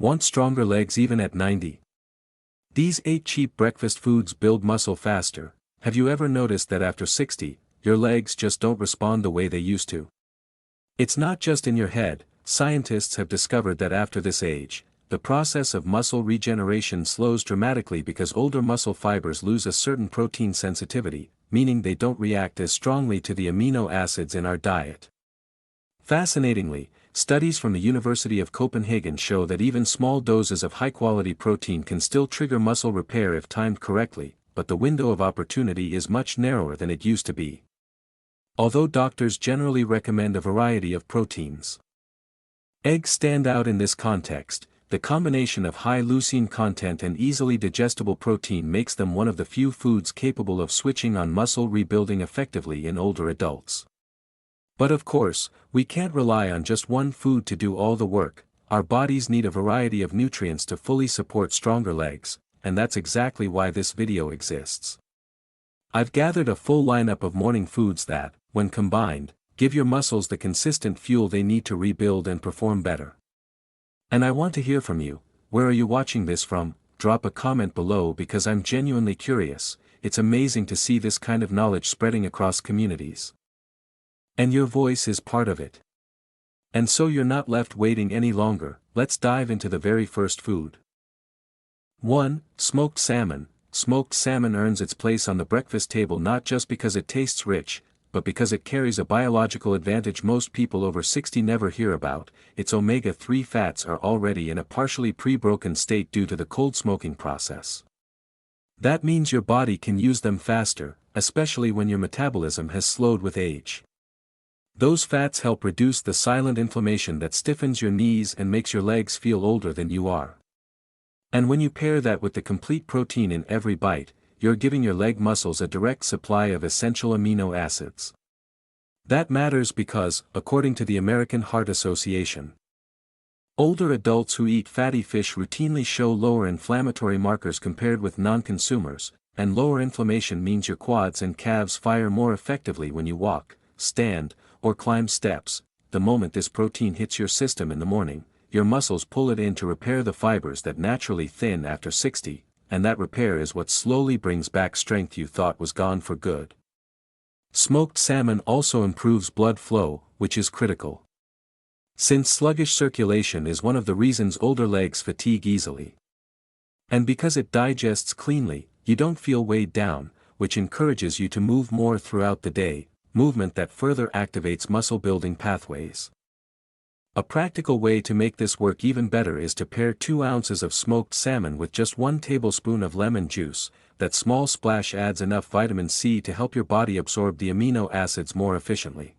Want stronger legs even at 90? These 8 cheap breakfast foods build muscle faster. Have you ever noticed that after 60, your legs just don't respond the way they used to? It's not just in your head. Scientists have discovered that after this age, the process of muscle regeneration slows dramatically because older muscle fibers lose a certain protein sensitivity, meaning they don't react as strongly to the amino acids in our diet. Fascinatingly, studies from the University of Copenhagen show that even small doses of high-quality protein can still trigger muscle repair if timed correctly, but the window of opportunity is much narrower than it used to be. Although doctors generally recommend a variety of proteins, eggs stand out in this context. The combination of high leucine content and easily digestible protein makes them one of the few foods capable of switching on muscle rebuilding effectively in older adults. But of course, we can't rely on just one food to do all the work. Our bodies need a variety of nutrients to fully support stronger legs, and that's exactly why this video exists. I've gathered a full lineup of morning foods that, when combined, give your muscles the consistent fuel they need to rebuild and perform better. And I want to hear from you. Where are you watching this from? Drop a comment below because I'm genuinely curious. It's amazing to see this kind of knowledge spreading across communities. And your voice is part of it. And so you're not left waiting any longer. Let's dive into the very first food. 1. Smoked salmon. Smoked salmon earns its place on the breakfast table not just because it tastes rich, but because it carries a biological advantage most people over 60 never hear about. Its omega-3 fats are already in a partially pre-broken state due to the cold smoking process. That means your body can use them faster, especially when your metabolism has slowed with age. Those fats help reduce the silent inflammation that stiffens your knees and makes your legs feel older than you are. And when you pair that with the complete protein in every bite, you're giving your leg muscles a direct supply of essential amino acids. That matters because, according to the American Heart Association, older adults who eat fatty fish routinely show lower inflammatory markers compared with non-consumers, and lower inflammation means your quads and calves fire more effectively when you walk, stand, or climb steps. The moment this protein hits your system in the morning, your muscles pull it in to repair the fibers that naturally thin after 60, and that repair is what slowly brings back strength you thought was gone for good. Smoked salmon also improves blood flow, which is critical, since sluggish circulation is one of the reasons older legs fatigue easily. And because it digests cleanly, you don't feel weighed down, which encourages you to move more throughout the day, movement that further activates muscle-building pathways. A practical way to make this work even better is to pair 2 ounces of smoked salmon with just 1 tablespoon of lemon juice. That small splash adds enough vitamin C to help your body absorb the amino acids more efficiently.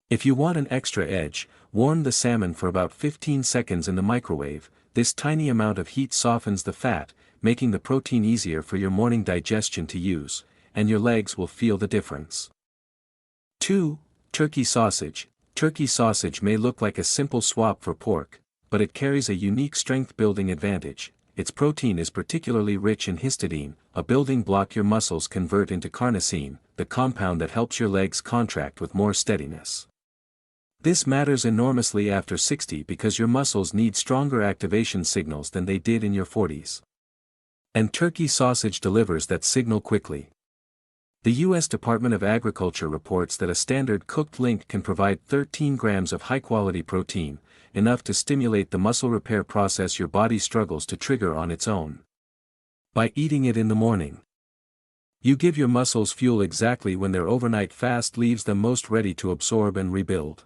If you want an extra edge, warm the salmon for about 15 seconds in the microwave. This tiny amount of heat softens the fat, making the protein easier for your morning digestion to use, and your legs will feel the difference. 2. Turkey sausage. Turkey sausage may look like a simple swap for pork, but it carries a unique strength-building advantage. Its protein is particularly rich in histidine, a building block your muscles convert into carnosine, the compound that helps your legs contract with more steadiness. This matters enormously after 60 because your muscles need stronger activation signals than they did in your 40s. And turkey sausage delivers that signal quickly. The U.S. Department of Agriculture reports that a standard cooked link can provide 13 grams of high-quality protein, enough to stimulate the muscle repair process your body struggles to trigger on its own. By eating it in the morning, you give your muscles fuel exactly when their overnight fast leaves them most ready to absorb and rebuild.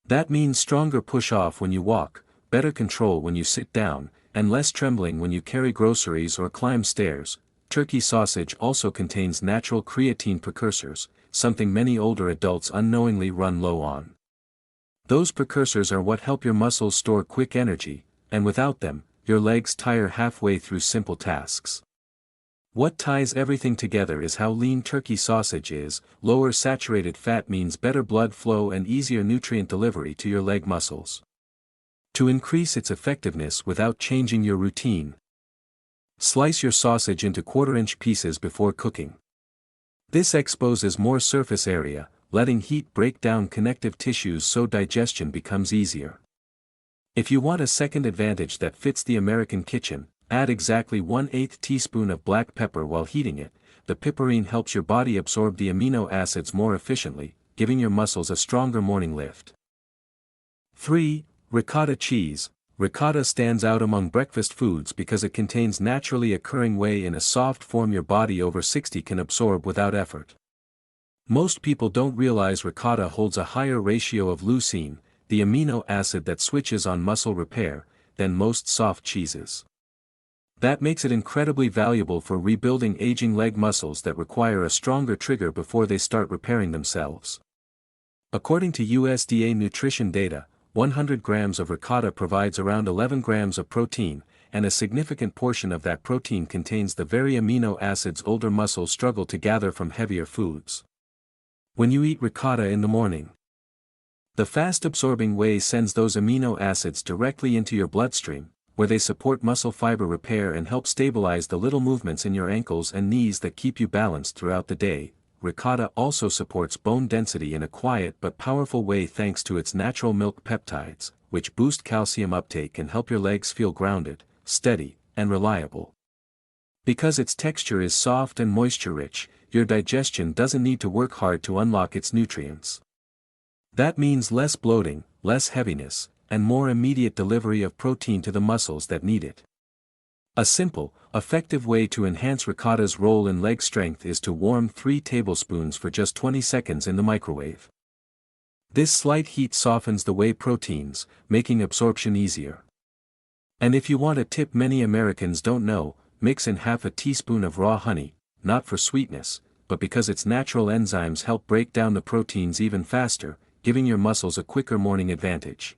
That means stronger push-off when you walk, better control when you sit down, and less trembling when you carry groceries or climb stairs. Turkey sausage also contains natural creatine precursors, something many older adults unknowingly run low on. Those precursors are what help your muscles store quick energy, and without them, your legs tire halfway through simple tasks. What ties everything together is how lean turkey sausage is. Lower saturated fat means better blood flow and easier nutrient delivery to your leg muscles. To increase its effectiveness without changing your routine, slice your sausage into quarter-inch pieces before cooking. This exposes more surface area, letting heat break down connective tissues so digestion becomes easier. If you want a second advantage that fits the American kitchen, add exactly 1/8 teaspoon of black pepper while heating it. The piperine helps your body absorb the amino acids more efficiently, giving your muscles a stronger morning lift. 3. Ricotta cheese. Ricotta stands out among breakfast foods because it contains naturally occurring whey in a soft form your body over 60 can absorb without effort. Most people don't realize ricotta holds a higher ratio of leucine, the amino acid that switches on muscle repair, than most soft cheeses. That makes it incredibly valuable for rebuilding aging leg muscles that require a stronger trigger before they start repairing themselves. According to USDA nutrition data, 100 grams of ricotta provides around 11 grams of protein, and a significant portion of that protein contains the very amino acids older muscles struggle to gather from heavier foods. When you eat ricotta in the morning, the fast-absorbing whey sends those amino acids directly into your bloodstream, where they support muscle fiber repair and help stabilize the little movements in your ankles and knees that keep you balanced throughout the day. Ricotta also supports bone density in a quiet but powerful way thanks to its natural milk peptides, which boost calcium uptake and help your legs feel grounded, steady, and reliable. Because its texture is soft and moisture-rich, your digestion doesn't need to work hard to unlock its nutrients. That means less bloating, less heaviness, and more immediate delivery of protein to the muscles that need it. A simple, effective way to enhance ricotta's role in leg strength is to warm 3 tablespoons for just 20 seconds in the microwave. This slight heat softens the whey proteins, making absorption easier. And if you want a tip many Americans don't know, mix in half a teaspoon of raw honey, not for sweetness, but because its natural enzymes help break down the proteins even faster, giving your muscles a quicker morning advantage.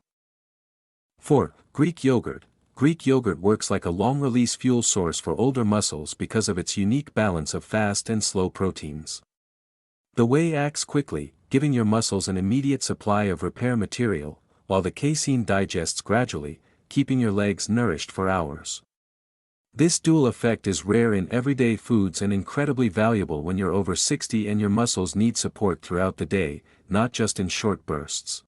4. Greek yogurt. Greek yogurt works like a long-release fuel source for older muscles because of its unique balance of fast and slow proteins. The whey acts quickly, giving your muscles an immediate supply of repair material, while the casein digests gradually, keeping your legs nourished for hours. This dual effect is rare in everyday foods and incredibly valuable when you're over 60 and your muscles need support throughout the day, not just in short bursts.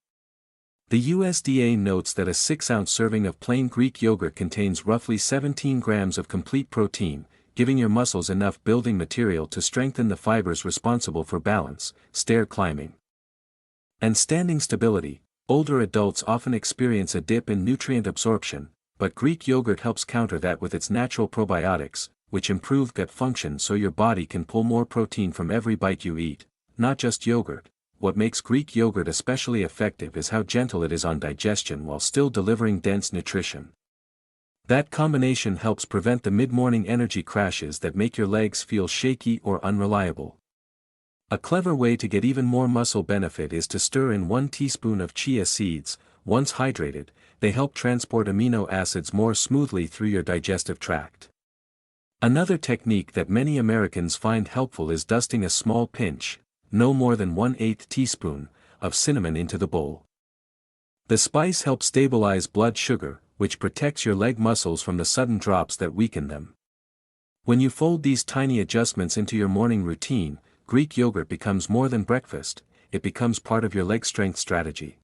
The USDA notes that a 6-ounce serving of plain Greek yogurt contains roughly 17 grams of complete protein, giving your muscles enough building material to strengthen the fibers responsible for balance, stair climbing, and standing stability. Older adults often experience a dip in nutrient absorption, but Greek yogurt helps counter that with its natural probiotics, which improve gut function so your body can pull more protein from every bite you eat, not just yogurt. What makes Greek yogurt especially effective is how gentle it is on digestion while still delivering dense nutrition. That combination helps prevent the mid-morning energy crashes that make your legs feel shaky or unreliable. A clever way to get even more muscle benefit is to stir in 1 teaspoon of chia seeds. Once hydrated, they help transport amino acids more smoothly through your digestive tract. Another technique that many Americans find helpful is dusting a small pinch, no more than 1/8 teaspoon, of cinnamon into the bowl. The spice helps stabilize blood sugar, which protects your leg muscles from the sudden drops that weaken them. When you fold these tiny adjustments into your morning routine, Greek yogurt becomes more than breakfast, it becomes part of your leg strength strategy.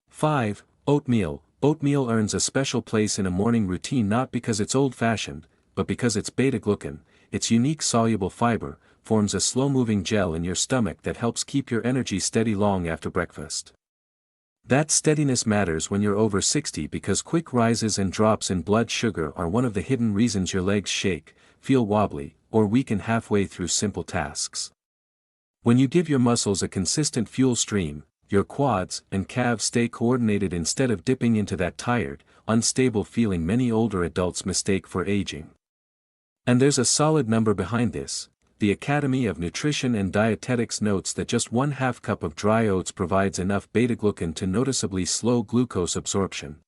5. Oatmeal. Oatmeal earns a special place in a morning routine not because it's old-fashioned, but because its beta-glucan, its unique soluble fiber, forms a slow-moving gel in your stomach that helps keep your energy steady long after breakfast. That steadiness matters when you're over 60 because quick rises and drops in blood sugar are one of the hidden reasons your legs shake, feel wobbly, or weaken halfway through simple tasks. When you give your muscles a consistent fuel stream, your quads and calves stay coordinated instead of dipping into that tired, unstable feeling many older adults mistake for aging. And there's a solid number behind this. The Academy of Nutrition and Dietetics notes that just 1/2 cup of dry oats provides enough beta-glucan to noticeably slow glucose absorption,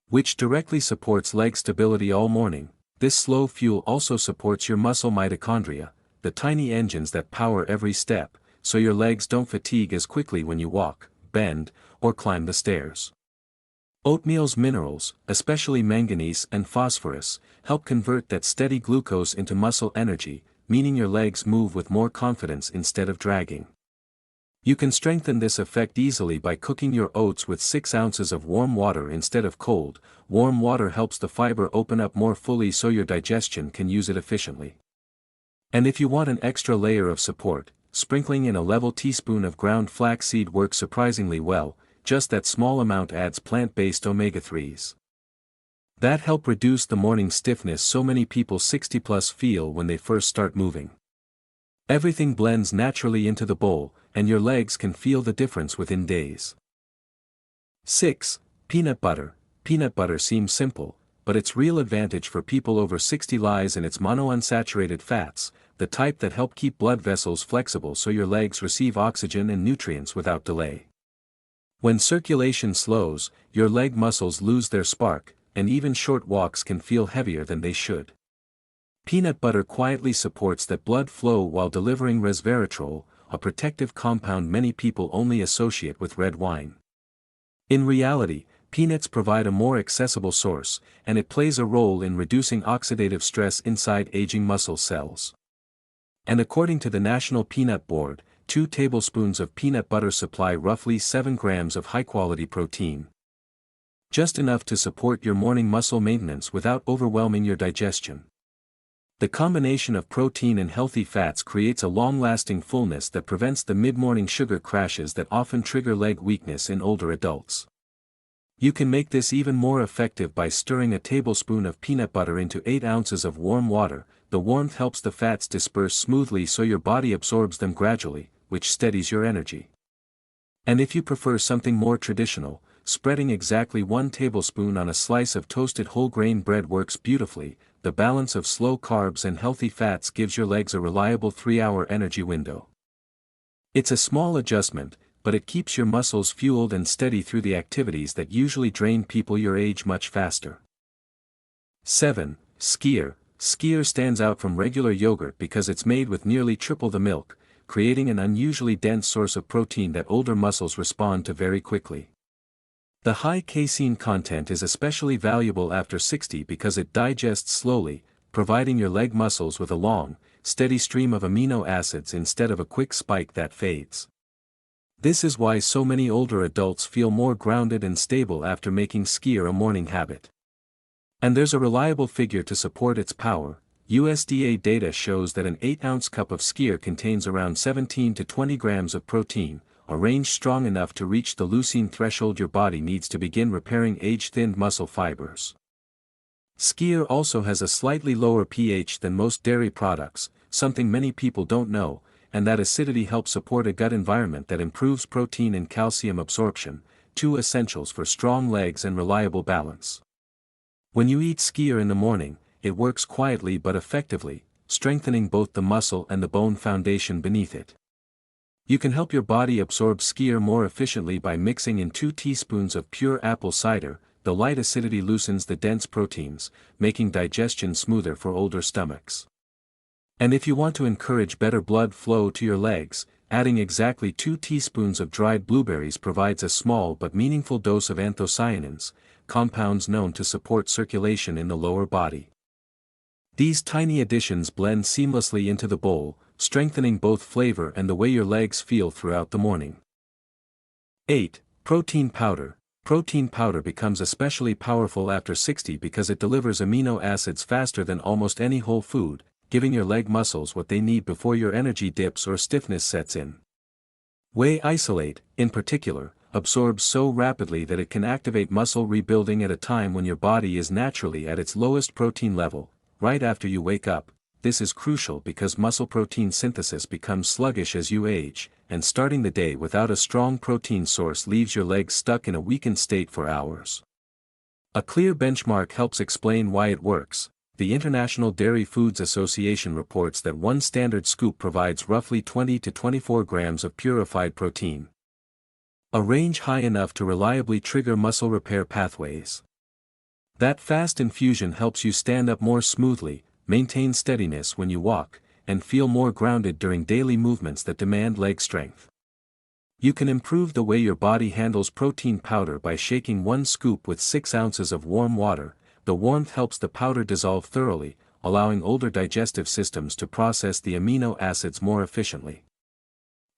which directly supports leg stability all morning. This slow fuel also supports your muscle mitochondria, the tiny engines that power every step, so your legs don't fatigue as quickly when you walk, bend, or climb the stairs. Oatmeal's minerals, especially manganese and phosphorus, help convert that steady glucose into muscle energy, meaning your legs move with more confidence instead of dragging. You can strengthen this effect easily by cooking your oats with 6 ounces of warm water instead of cold. Warm water helps the fiber open up more fully so your digestion can use it efficiently. And if you want an extra layer of support, sprinkling in a level teaspoon of ground flaxseed works surprisingly well. Just that small amount adds plant-based omega-3s that help reduce the morning stiffness so many people 60 plus feel when they first start moving. Everything blends naturally into the bowl, and your legs can feel the difference within days. 6. Peanut butter. Peanut butter seems simple, but its real advantage for people over 60 lies in its monounsaturated fats, the type that help keep blood vessels flexible so your legs receive oxygen and nutrients without delay. When circulation slows, your leg muscles lose their spark, and even short walks can feel heavier than they should. Peanut butter quietly supports that blood flow while delivering resveratrol, a protective compound many people only associate with red wine. In reality, peanuts provide a more accessible source, and it plays a role in reducing oxidative stress inside aging muscle cells. And according to the National Peanut Board, 2 tablespoons of peanut butter supply roughly 7 grams of high-quality protein. Just enough to support your morning muscle maintenance without overwhelming your digestion. The combination of protein and healthy fats creates a long-lasting fullness that prevents the mid-morning sugar crashes that often trigger leg weakness in older adults. You can make this even more effective by stirring a tablespoon of peanut butter into 8 ounces of warm water. The warmth helps the fats disperse smoothly so your body absorbs them gradually, which steadies your energy. And if you prefer something more traditional, spreading exactly 1 tablespoon on a slice of toasted whole grain bread works beautifully. The balance of slow carbs and healthy fats gives your legs a reliable 3-hour energy window. It's a small adjustment, but it keeps your muscles fueled and steady through the activities that usually drain people your age much faster. 7. Skyr. Skyr stands out from regular yogurt because it's made with nearly triple the milk, creating an unusually dense source of protein that older muscles respond to very quickly. The high casein content is especially valuable after 60 because it digests slowly, providing your leg muscles with a long, steady stream of amino acids instead of a quick spike that fades. This is why so many older adults feel more grounded and stable after making skyr a morning habit. And there's a reliable figure to support its power. USDA data shows that an 8-ounce cup of skyr contains around 17 to 20 grams of protein, a range strong enough to reach the leucine threshold your body needs to begin repairing age-thinned muscle fibers. Skyr also has a slightly lower pH than most dairy products, something many people don't know, and that acidity helps support a gut environment that improves protein and calcium absorption, 2 essentials for strong legs and reliable balance. When you eat skyr in the morning, it works quietly but effectively, strengthening both the muscle and the bone foundation beneath it. You can help your body absorb skyr more efficiently by mixing in 2 teaspoons of pure apple cider. The light acidity loosens the dense proteins, making digestion smoother for older stomachs. And if you want to encourage better blood flow to your legs, adding exactly 2 teaspoons of dried blueberries provides a small but meaningful dose of anthocyanins, compounds known to support circulation in the lower body. These tiny additions blend seamlessly into the bowl, strengthening both flavor and the way your legs feel throughout the morning. 8. Protein powder. Protein powder becomes especially powerful after 60 because it delivers amino acids faster than almost any whole food, giving your leg muscles what they need before your energy dips or stiffness sets in. Whey isolate, in particular, absorbs so rapidly that it can activate muscle rebuilding at a time when your body is naturally at its lowest protein level, right after you wake up. This is crucial because muscle protein synthesis becomes sluggish as you age, and starting the day without a strong protein source leaves your legs stuck in a weakened state for hours. A clear benchmark helps explain why it works. The International Dairy Foods Association reports that 1 standard scoop provides roughly 20 to 24 grams of purified protein, a range high enough to reliably trigger muscle repair pathways. That fast infusion helps you stand up more smoothly, maintain steadiness when you walk, and feel more grounded during daily movements that demand leg strength. You can improve the way your body handles protein powder by shaking 1 scoop with 6 ounces of warm water. The warmth helps the powder dissolve thoroughly, allowing older digestive systems to process the amino acids more efficiently.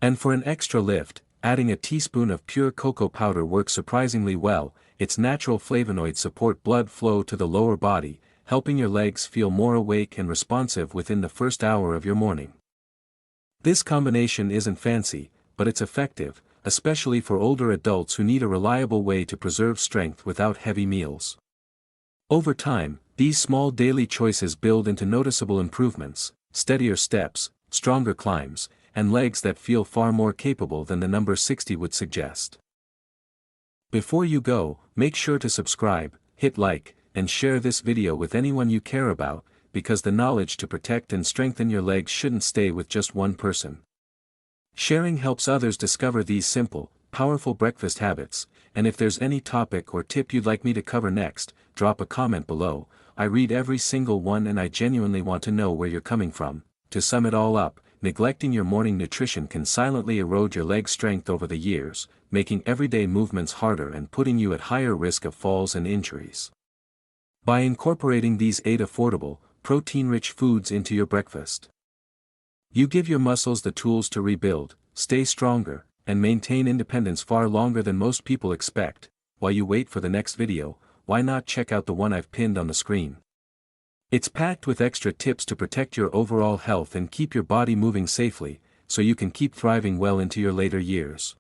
And for an extra lift, adding a teaspoon of pure cocoa powder works surprisingly well. Its natural flavonoids support blood flow to the lower body, helping your legs feel more awake and responsive within the first hour of your morning. This combination isn't fancy, but it's effective, especially for older adults who need a reliable way to preserve strength without heavy meals. Over time, these small daily choices build into noticeable improvements: steadier steps, stronger climbs, and legs that feel far more capable than the number 60 would suggest. Before you go, make sure to subscribe, hit like, and share this video with anyone you care about, because the knowledge to protect and strengthen your legs shouldn't stay with just one person. Sharing helps others discover these simple, powerful breakfast habits, and if there's any topic or tip you'd like me to cover next, drop a comment below. I read every single one and I genuinely want to know where you're coming from. To sum it all up, neglecting your morning nutrition can silently erode your leg strength over the years, making everyday movements harder and putting you at higher risk of falls and injuries. By incorporating these 8 affordable, protein-rich foods into your breakfast, you give your muscles the tools to rebuild, stay stronger, and maintain independence far longer than most people expect. While you wait for the next video, why not check out the one I've pinned on the screen? It's packed with extra tips to protect your overall health and keep your body moving safely, so you can keep thriving well into your later years.